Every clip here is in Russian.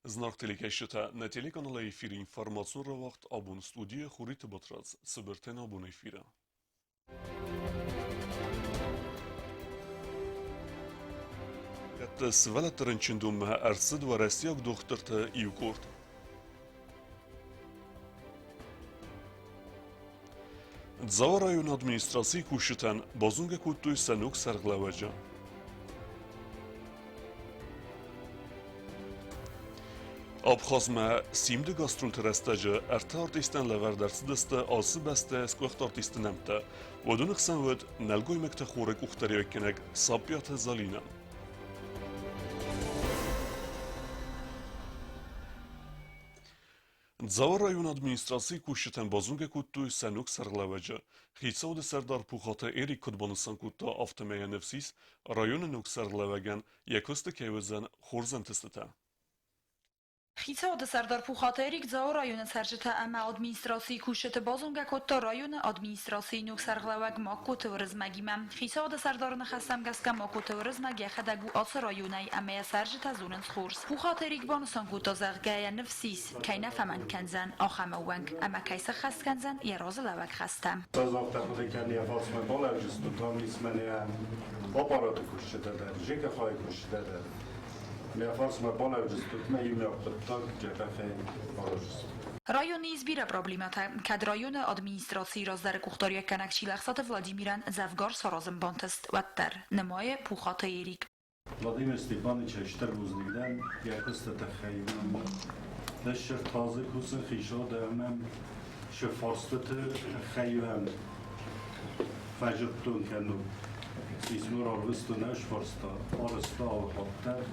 Знак телекещета на телеканале эфире информационный вақт абун студия хурит батрац сыбертен абун эфира. Это свалат рынчындум арсид ва Россияк дохтырты июкорт. Дзава район администрации кушитан базунга куттуй санук сарглаваджа. Abxazma simdi gastrulterestacı erta artistan leverdersi deste ası beste skuaxt artistinemte ودون خسن ود نلگوی مکت خورک اختری کنگ سابیات زالینه. Ձավա ռայոն ադմինիստրացիի կուշիթեն բազունգե կուտտույ սենուկ սրլավեջը, խիցաուդը սերդար պուխատը էրի կդբոնսան կուտտա ավտեմեյը նվսիս, ռայոնը նուկ սրլավեգեն եկոստը կեվեզեն խորզեն տստտա. Խիցաուդը սերդար պուխատերիկ ձավա ռայոնը սերժիթը ամա ադմինիստրացիի կուշիթը բազունգե կուտտա ռայոնը ադմինիստրացիի նուկ սրլավեգ մակուտը վրզմագիմը. Խիցաուդը սերդարը նխաստամ գասկա մակուտը վրզմագ եղադագու ացը ռայոնայի ամեյը սերժիթը զունն սխուրս. Պուխատերիկ բանուսան կուտտա զաղգայը նվսիս, կայնա ֆաման կենզան, ախամը ուանք, ամա կայսը խաստ կենզան, երոզը լավակ խաստամ. Զազավտախուդեկյանի ավացմը բոլավ ժստու տամնիսմենի ապարատը կուշիթը ժիկը խայ կուշիթը Միախոսմը բոլավ ժստուտմը իմյապտտակ ջեպեխե բարոժս. Районի избира проблемата, kad rayonu administrasiyi rozları kuxtoriya kanakçı laxsatı Vladimiran Zavgar Sorozın bontest vattar. Nemaye puxata yerik. Vladimir Stepaniç Şterbuzni'den yakısta tehayyüm. Leşer taze kusun xişa demem şefarstıtı xeyyem. Fecirtun kenu. İsmur arvistun eşfarsta. Arısta avhattar.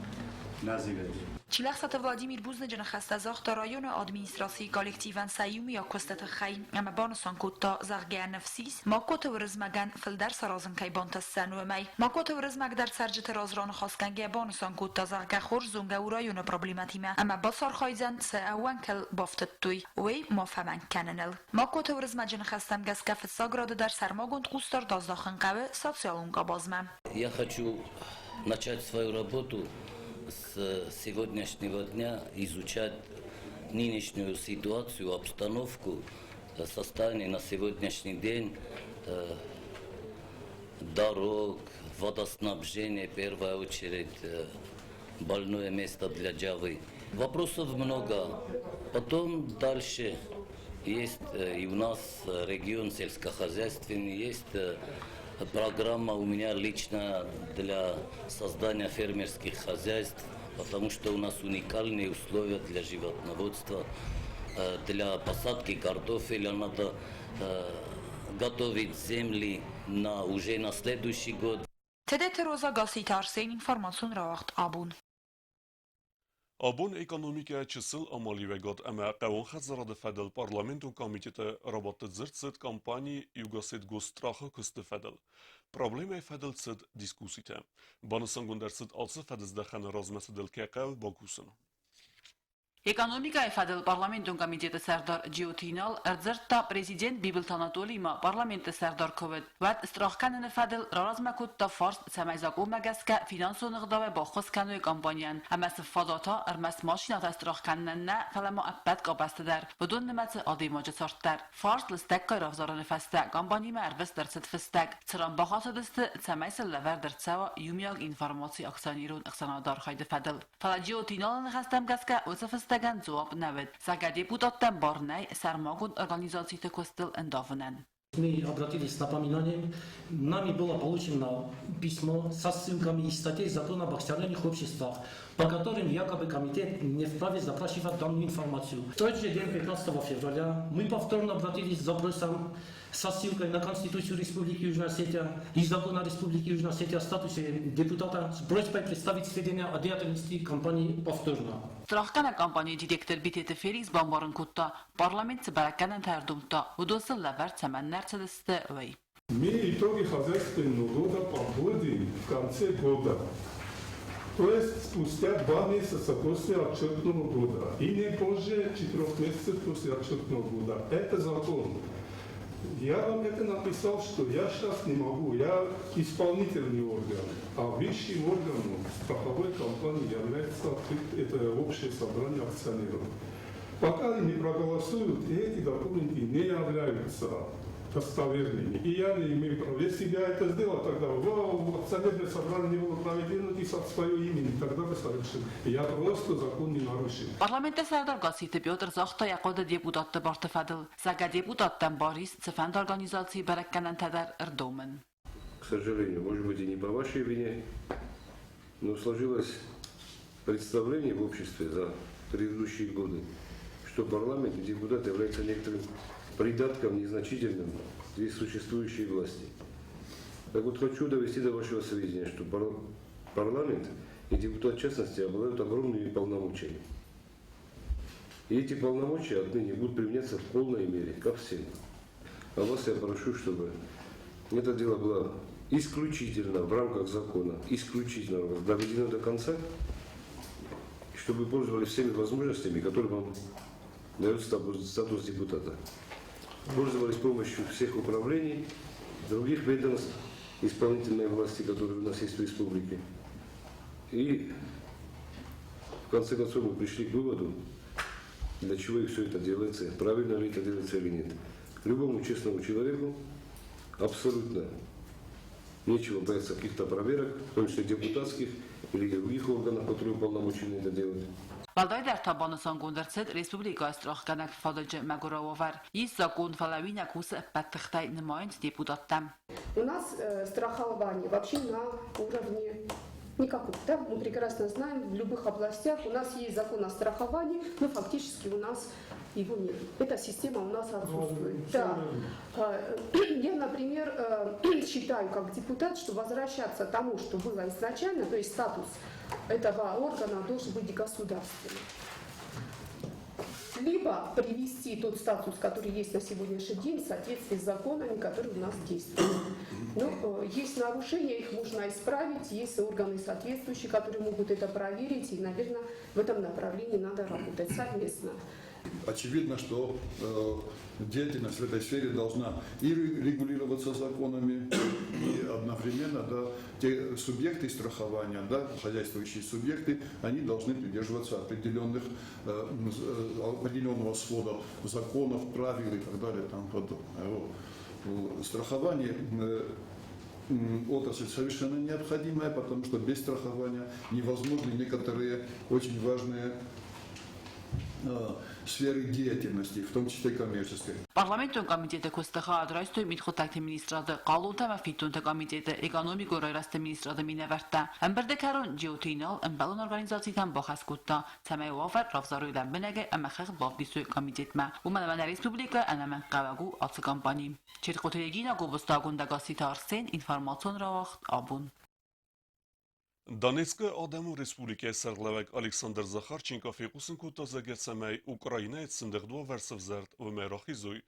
Çilaxsatı Vladimir Buznecin xastazaq da rayon administrasiyi kollektivan sayumi ya kostat xay ama banusan kutta zagya nefsis makot vrizmagan fildar sarazın kaybontas sanumay makot vrizmag dar sarjit razran khaskan ge banusan kutta zagya khorzunga u rayon problematima ama basar khayzan sa awankel baftattuy ve mafhaman kananel makot vrizmajin xastam gaskaf sagrad dar sarmagund qustar dazdaxın qavi sotsialunga bazma. Я хочу начать свою работу с сегодняшнего дня изучать нынешнюю ситуацию, обстановку, состояние на сегодняшний день дорог, водоснабжение, в первую очередь, больное место для Джавы. Вопросов много. Потом дальше есть и у нас регион сельскохозяйственный, есть программа у меня лично для создания фермерских хозяйств, потому что у нас уникальные условия для животноводства. Для посадки картофеля надо готовить земли уже на следующий год. Тедет роза гаситарсен информацион равахт абун. Abun ekonomika çısıl amali ve gad ama qavun xazarada fedel parlamento komiteti rabatı zırt sıt kampani yugasit gostrahı kıstı fedel. Probleme fedel sıt diskusite. Banısan günder sıt alsı fedizde xanı razması del kaqav bakusun. Экономика федерал парламентун комитети Сардар Джиотинал эрзерта президент Библ Танатолима парламенти Сардар Ковид вад страхканын федерал размакутта фарс самайзаку магаска финансон гдаве бахос кануй компаниян амас фадата эрмас машината страхканнна фалама аппат qobastidar بدون نمت آدیماج سارتر فارس لستک رافزارن فسته компания ارвес درست فستک ترام بخاطر دست سمایس لور درتسوا یومیاگ اینفورماسی اکسانیرون اقسانادار خاید فدل فلاجیوتینال نخستم گسکه وصف Стаган зуап навет. Сага депутаттан барнай сармагун организациите костел эндавнен. Мы обратились с напоминанием. Нами было получено письмо со ссылками из статей закона об акционерных обществах, по которым якобы комитет не вправе запрашивать данную информацию. В тот же день, 15 февраля, мы повторно обратились с запросом со ссылкой на Конституцию Республики Южная Осетия и закона Республики Южная Осетия о статусе депутата с просьбой представить сведения о деятельности компании повторно. Страхкана компания директор битети Феликс Бамбарын кутта парламент сбараканан тардумта удосыл лавар цаманнар цадысты вэй. Мы итоги хозяйственного года подводим в конце года. То есть спустя 2 месяца после отчетного года и не позже 4 месяцев после отчетного года. Это закон. Я вам это написал, что я сейчас не могу, я исполнительный орган, а высшим органом страховой компании является это общее собрание акционеров. Пока они не проголосуют, эти документы не являются достоверными. И я не имею права. Если бы я это сделал, тогда акционерное собрание не было проведено и свое имя, тогда бы совершил. Я просто закон не нарушил. Parlamentdə sərdar qasiti Pyotr Zaxta yaqoda deputatı Bartı Fadıl, Zaga deputatdan Boris Цефанд организации Баракканан Тадар Эрдомен. К сожалению, может быть и не по вашей вине, но сложилось представление в обществе за предыдущие годы, что парламент и депутат являются некоторым придатком незначительным здесь существующей власти. Так вот, хочу довести до вашего сведения, что парламент и депутат в частности обладают огромными полномочиями. И эти полномочия отныне будут применяться в полной мере ко всем. А вас я прошу, чтобы это дело было исключительно в рамках закона, исключительно доведено до конца, чтобы вы пользовались всеми возможностями, которые вам дает статус депутата. Пользовались помощью всех управлений, других ведомств исполнительной власти, которые у нас есть в республике. И в конце концов мы пришли к выводу, для чего и все это делается, правильно ли это делается или нет. Любому честному человеку абсолютно нечего бояться каких-то проверок, в том числе депутатских или других органов, которые уполномочены это делать. Balday در تابانسان گوندرسد ریسپوبلیکا استراخ کنک فادج مگوراوور یست زاگون فلاوی نکوس بتختای نمایند депутаттам. У нас страхование вообще на уровне никакого. Да? Мы прекрасно знаем, в любых областях у нас есть закон о страховании, но фактически у нас его нет. Эта система у нас отсутствует. Да. Я, например, считаю как депутат, что возвращаться тому, что было изначально, то есть статус этого органа должен быть государственным. Либо привести тот статус, который есть на сегодняшний день, в соответствии с законами, которые у нас действуют. Но есть нарушения, их можно исправить, есть органы соответствующие, которые могут это проверить, и, наверное, в этом направлении надо работать совместно. Очевидно, что деятельность в этой сфере должна и регулироваться законами, и одновременно те субъекты страхования, хозяйствующие субъекты, они должны придерживаться определенного свода законов, правил и так далее. Страхование отрасль совершенно необходимая, потому что без страхования невозможны некоторые очень важные сферы деятельности, в том числе коммерческой. Parlamenton komiteti kustăxa adrăstui mitxotakti ministradı qalunta və fitunta komiteti ekonomik orayraste ministradı minəvərtdə. Əmbərdə kərun geotinal əmbəlun organizasiyadan baxaskutda təməyi vafər rafzaruyla bənəgə əməxəq bavdisu komitetmə. Umanəmənə Respublika ənəmən qavagu atsı kampani. Çirqotəyegina qobustagunda qasita arsen informasyon ravaxt abun. Դանեցկը Ադամու Ռեսպուլիկայի Սերլավակ Ալեքսանդր Զախարչենկով եկուսն կուտազագեր սամայ Ուկրաինայի ցնդղդու վերսվզերտ վմերոխիզույ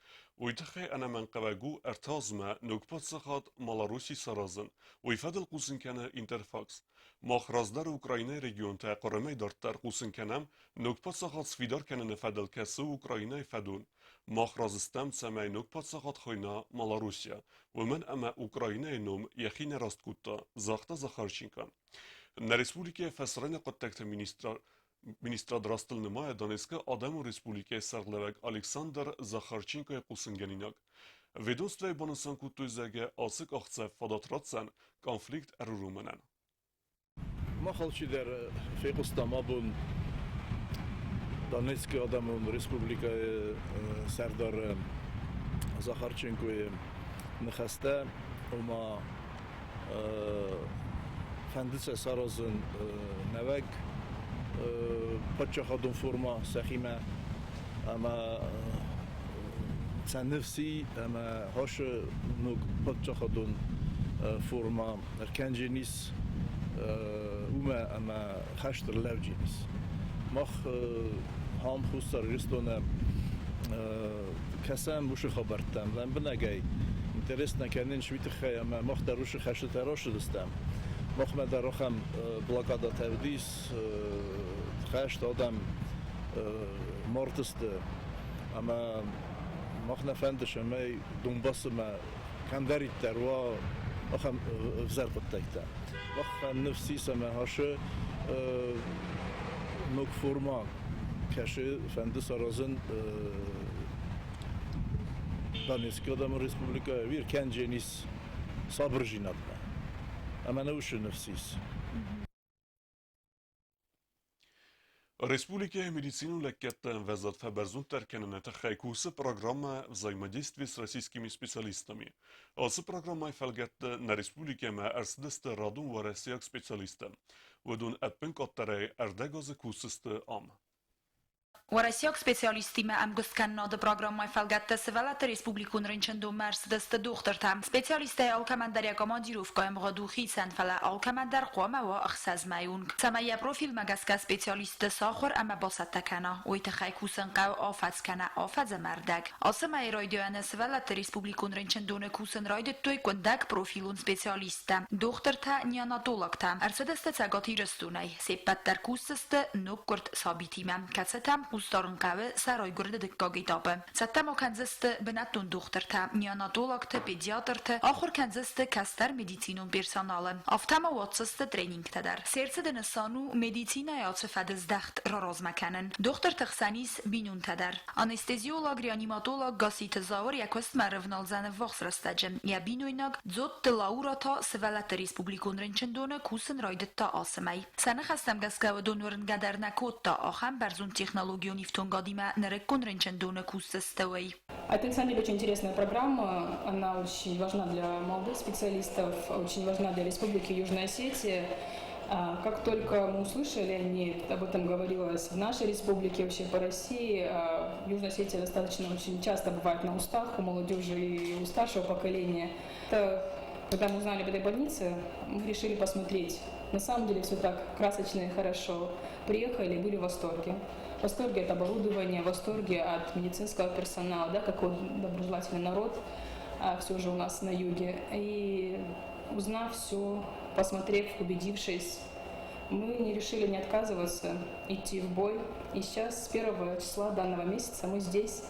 ույթխե անաման qavagu ertazma nokpat saxat Malarusi sarazın uyfadıl qusinkana interfax Mahrazdar Ukrayna regionta qaramay dartar qusinkanam nokpat saxat svidar kanana fadal kası Ukrayna fadun Mahrazistam samay nokpat saxat khoyna Malarusiya ومن أما أوكرانيا نوم يخين راستكوتا زاختا زخارچينكا. На республике фесране qottaqta ministrad rastılnımaya Donetsk'e Adamu Respublike Serlevek Aleksandr Zakharchenko'ya qusinganinak. Ведомстве банасан кутузеге асык ахцев фадатратсан конфликт эруруменен. Махалчи der Фекустамабун Donetsk Adamu Respublika Serdar Zakharchenko'ya نخسته وما فندسه سرازن نوک پچه خدم فرما سخیمه اما تنفسی اما هاش نوک پچه خدم فرما ارکنجنیس وما اما خشتر لوجینیس مخ هم خوستر رستونه کسان بوش خبرتم لن بنگی Интересно, конечно, швидкая, мох даруши хашта рош дастам. Мох ма дарохам блокада тавдис, хашт адам мортаст. Ама мох нафандаш май Донбасс ма кандарит тарва мохам взарбат тайта. Мох нефси сама хаше nok forma kaşı fendi sarazın Donetsk Adam Respublika bir kencenis sabır jinatma. Ama ne uşu nefsis. Республика медицину лекет везат фаберзун теркененета хайкусы программа взаимодействия с российскими специалистами. Асы программа фелгет на республике ма арсдесте радун варесияк специалиста. Ведун эппен коттерей ардегазы кусысты ам. ورسیاک سپیسیالیستی ما ام گست کن د پروگرام فلگت سوالت ریسپوبلیکون رنچندو مرس دست دختر تام سپیسیالیست آلکمندر یکما دیروف قایم غدوخی سن فلا آلکمندر قوام و اخساز مایون سمای پروفیل مگسک سپیسیالیست ساخر اما باست تکنا و تخیکوسن قو آفز کنا آفز مردگ آسمای رایدیان سوالت ریسپوبلیکون رنچندون کوسن راید توی کندگ پروفیلون سپیسیالیست دختر تا نیاناتولوگ تام ارسدست تگاتی رستونای سپت در کوسست نوکرد ثابتی مم کستم Устарın qavı saray gürdə diqqaqı tapı. Səttə o kənzəstə bənətun doktorta, neonatologta, pediatrta, axır kənzəstə kəstər medisinun personalı. Aftama watsıstə treningtədər. Sercə dənəsanu medisina yaçı fədizdaxt raraz məkanın. Doktor təxsənis binuntədər. Anesteziolog, reanimatolog, qasitə zavır yakvəst mərivnal zənə vaxsrastəcəm. Ya binuynaq dzot laurata sivələt Respublikun rənçəndonə kusin raydətdə asımay. Sənə xəstəm qəskəvə donurun qədər nəkotda axəm bərzun texnologi Это на самом деле очень интересная программа, она очень важна для молодых специалистов, очень важна для Республики Южная Осетия. Как только мы услышали о ней, об этом говорилось в нашей республике, вообще по России, Южная Осетия достаточно очень часто бывает на устах у молодежи и у старшего поколения. Когда мы узнали об этой больнице, мы решили посмотреть. На самом деле все так красочно и хорошо. Приехали и были в восторге. В восторге от оборудования, в восторге от медицинского персонала, да, какой доброжелательный народ все же у нас на юге. И узнав все, посмотрев, убедившись, мы не решили не отказываться, идти в бой. И сейчас с 1 числа данного месяца мы здесь.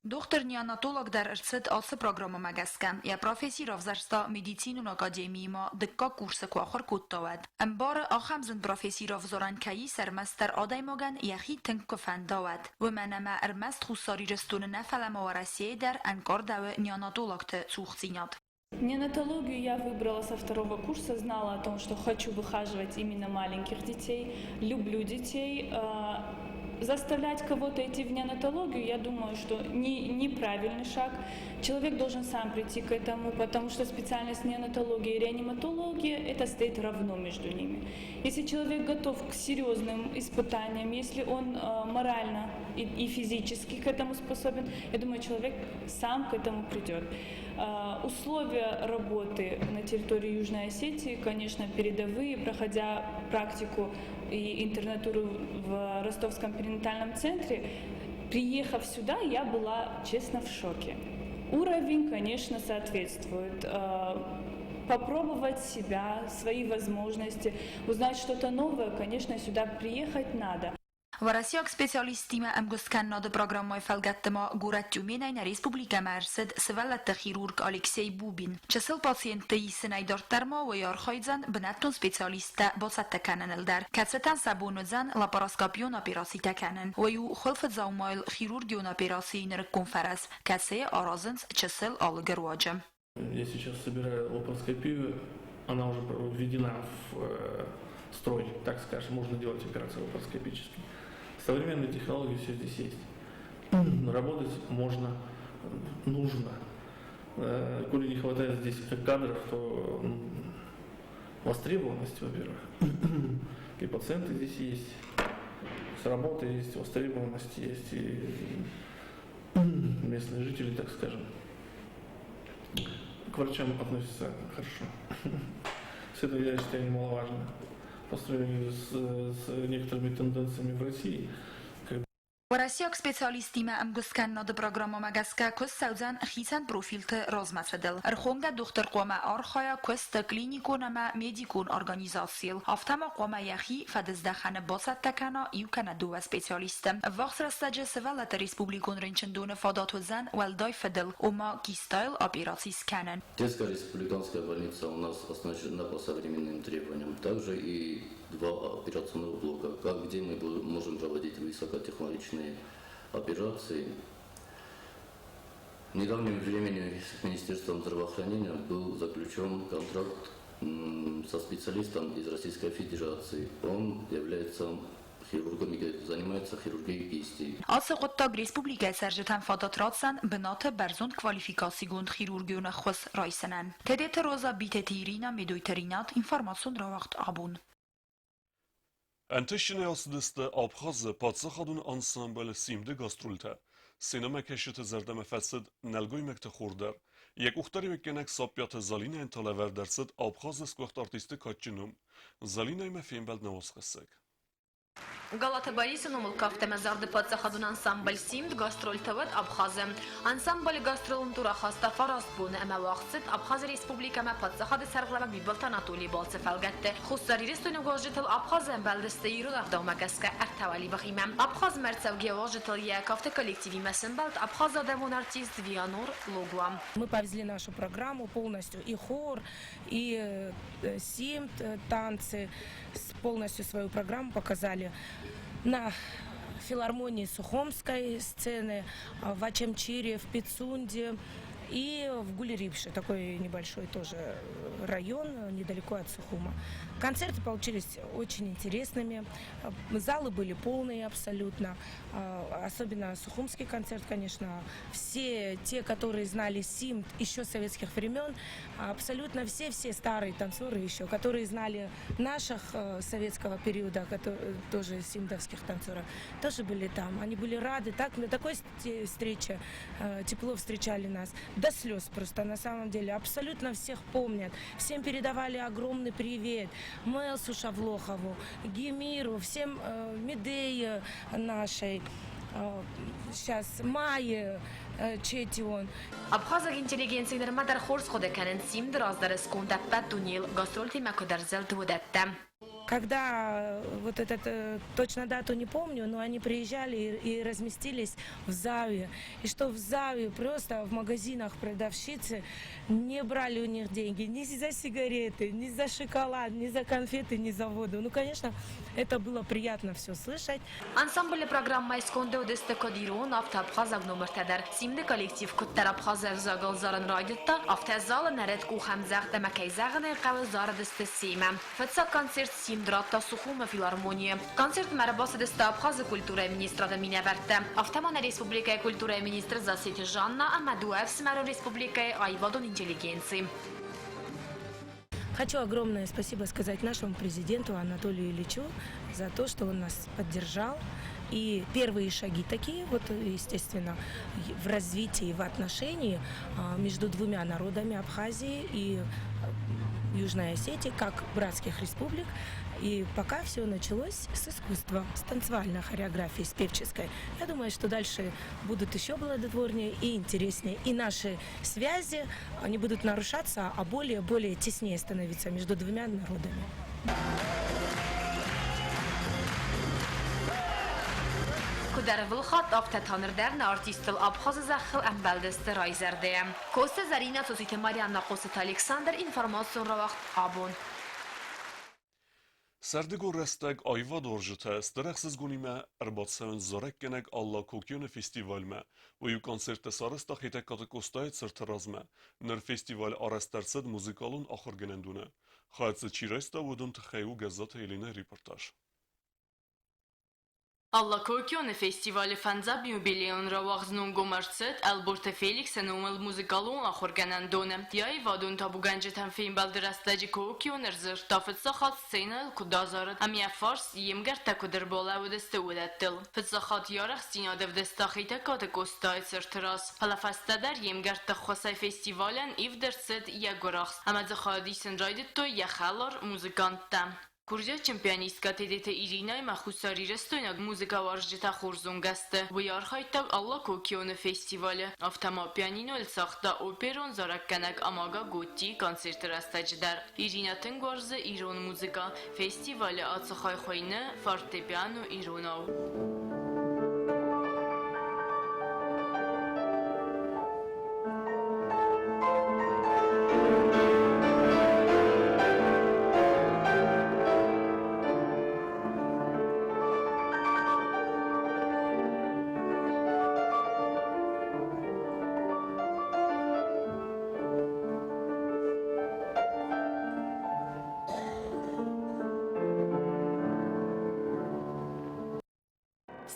Doktor neonatolog در ارتد آس پروگرام مگسکم یا پروفسور افزرستا مدیسینون آکادمی ما دکا کورس کو آخر کود داود. امبار آخمزن پروفسور افزاران کهی سرمستر آدای مگن یخی تنگ کفند داود. و منما ارمست خساری رستون نفل موارسیه در انکار دو неонатолог цухцинят. Неонатологию я выбрала со 2 курса, знала о том, что хочу выхаживать именно маленьких детей, люблю детей. Заставлять кого-то идти в неонатологию, я думаю, что неправильный шаг. Человек должен сам прийти к этому, потому что специальность неонатологии и реаниматология, это стоит равно между ними. Если человек готов к серьезным испытаниям, если он морально и физически к этому способен, я думаю, человек сам к этому придет. Условия работы на территории Южной Осетии, конечно, передовые, проходя практику и интернатуру в Ростовском перинатальном центре, приехав сюда, я была, честно, в шоке. Уровень, конечно, соответствует. Попробовать себя, свои возможности, узнать что-то новое, конечно, сюда приехать надо. ورسیاک سپیسیالیستی ما ام گست کن ناد پروگرام فلگت ما گورت جمعه نه ریسپوبلیکا مرسد سوالت خیرورگ الکسی بوبین چسل پاسینتی سنای دارتر ما و یار خایزن بنتون سپیسیالیستا باست تکنن الدر کتستن سبون زن لپاراسکاپیون اپیراسی تکنن و یو خلفت زومایل خیرورگیون اپیراسی نرک کنفرس کسی آرازنس چسل آلگر واجم. Я сейчас собираю лапароскопию, она уже введена в строй, так скажем, можно делать операции лапароскопические. Современные технологии все здесь есть. Работать можно, нужно. Коли не хватает здесь кадров, то востребованность, во-первых. И пациенты здесь есть, с работы есть, востребованность есть, и местные жители, так скажем, к врачам относятся хорошо. Это, я считаю, немаловажно. По сравнению с некоторыми тенденциями в России, وراسيك سبيциاليستي ما أمجسكن ناد برنامج مجسكا كوس سوزان خيسان بروفيلت رازمتردل أرخونجا دكتور قوما أرخايا كوس تكلينيكون ما ميديكون أورجانيزاسيل أفتما قوما يخي فدزدخن باسط تكنا يوكن دو سبيциاليست وقت رستاج سوالت ريسبوبليكون رينشندون فادات وزن والداي فدل وما كيستايل أبيراتيس كانن. Детская республиканская больница у нас оснащена по современным требованиям. Также и 2 операционных блока, где мы можем проводить высокотехнологичные операции. В недавнем времени с Министерством здравоохранения был заключен контракт со специалистом из Российской Федерации. Он является хирургом и занимается хирургией кисти. أصغط ريسبوبليكا سرجتان فادات راتسن بنات برزون كواليفيكاسيون خيرورجيون خص رايسنن. تدت روزا بيتتيرينا ميدويترينات إنفورماسيون روقت عبون. Antishinios diste Abkhazı Patsakadun ansambl simde gastrulta. Sinema keşiti zerdeme fesid nelgoy mekte khurder. Yek uhtari mekenek sapyat Zalina entalaver dersid Abkhazı skwacht artisti kaçınum. Zalina ime filmbeld nevoskhasek. Галата Борисовна Умылкавта мазарды подсахадун ансамбль симд гастрольтават Абхазы. Ансамбль гастролун тура хаста фараст бун эма вақсит Абхаз республика ма подсахады сарглама бибалт Анатолий Балцев алгатты. Хуссари рестуну гожитл Абхазы балдысты юрулах даумагаска артавали бахимам. Абхаз мерцавге гожитл якавты коллективи масымбалт Абхаз адамун артист Вианур Логуам. Мы повезли нашу программу полностью, и хор, и симд, танцы, полностью свою программу показали на филармонии Сухомской сцены, в Ачамчире, в Пицунде и в Гулерипше, такой небольшой тоже район, недалеко от Сухума. Концерты получились очень интересными, залы были полные абсолютно, особенно Сухумский концерт, конечно. Все те, которые знали симд еще с советских времен, абсолютно все старые танцоры еще, которые знали наших советского периода, тоже симдовских танцоров, тоже были там. Они были рады, на такой встрече тепло встречали нас, до слез просто на самом деле. Абсолютно всех помнят, всем передавали огромный привет. Мэлсу Шавлохову, Гемиру, всем Медее нашей, сейчас Майе Четион. Абхазак интеллигенциялар мадар хорс хода канен симд раздар скунда паттунил гастрольти макодар зелтвудатта. Когда вот точно дату не помню, но они приезжали и разместились в Заве. И что в Заве просто в магазинах продавщицы не брали у них деньги ни за сигареты, ни за шоколад, ни за конфеты, ни за воду. Ну, конечно, это было приятно все слышать. Ансамбль программа «Исконде удесте кодирон» автоабхазак номер тедер. Симде коллектив куттер абхазер загал заран райдетта. Автозал наред кухамзах демакайзагны кавы зарадесте сима. Фетса концерт Симдрата Сухума филармония. Концерт марабасы десте абхазы культура министра да минаверте. Автомана республика культура министра засети Жанна Амадуев смару республика Айвадон интеллигенции. Хочу огромное спасибо сказать нашему президенту Анатолию Ильичу за то, что он нас поддержал. И первые шаги такие, вот, естественно, в развитии, в отношении между двумя народами Абхазии и Южной Осетии, как братских республик. И пока все началось с искусства, с танцевальной хореографии, с певческой. Я думаю, что дальше будут еще плодотворнее и интереснее. И наши связи, они будут нарушаться, а более теснее становиться между двумя народами. Кудар вилхат афта танырдерна артистл Абхазы захыл амбалдесте райзерде. Коста Зарина Сосите Марианна Косет Александр информацион равахт абон. Serdego resteg ayva dorjite steraxsiz gunime erbatseven zorek genek alla kokyone festivalme ve yu konserte sarısta hite katakostayet sırtarazme ner festival arasterset muzikalun axır genendune. Xaytse çiresta vodun tıxeyu gezat eline reportaj. Alla Kokjone festivali fanzab jubileon rawagznun gomartset Alborte Felix enumel muzikalun axorganandone. Yai vadun tabu ganjetan film baldrastaji Kokjoner zır tafetsaxat scena kudazarat. Amia fars yemger takuder bolawdeste udattil. Fetsaxat yaraq sinadev destaxita katekostay sırtras. Palafastadar yemger taxosay festivalen ivderset yagorax. Amadzaxadi senraydetto yaxalar muzikantta. Kurja çempionistка TDT Irina Mahusari restoynak muzika varjita xorzun gaste. Bu yarxayta Allah Kokiyonu festivali. Aftama pianino elsaxta operon zarakkanak amaga gotti konsert rastajdar. Irina Tengorze İron muzika festivali atsaxay xoyne fortepiano İronav.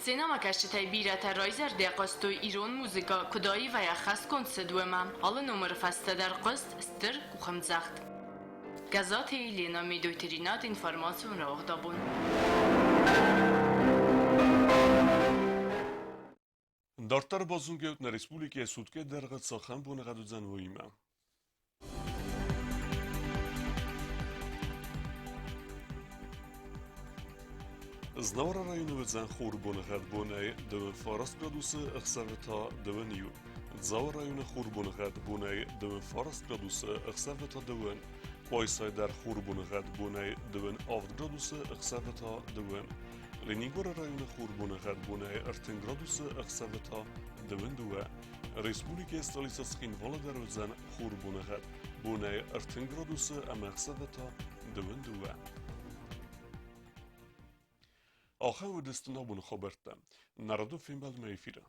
Sinema kaşçıtay birata rayzer deqastoy İron muzika kudayı ve yaxas konsedwema. Alı numara fasta der qast stir uxamzaxt. Gazete Lena Medoyterinat informasyon ravdabun. Դարտար բազունգեուտն Ռեսպուլիկայի սուտկե դերղը ծախան բունեղադուձան ոյիմը։ Znavara rajonu zan xur buniqat bunay dvin farast gradusi ixsavita dvin yu. Dzavara rajonu xur buniqat bunay dvin farast gradusi ixsavita dvin. Qoysay dar xur buniqat bunay dvin avt gradusi ixsavita dvin. Leningora rajonu xur buniqat bunay 10 gradusi ixsavita dvin duva. Respublika stolica Skinvala daruzan xur buniqat bunay 10 gradusi ixsavita dvin duva. آخر و دستنا بون خبرتم. نردو فیلم بعد میفیره.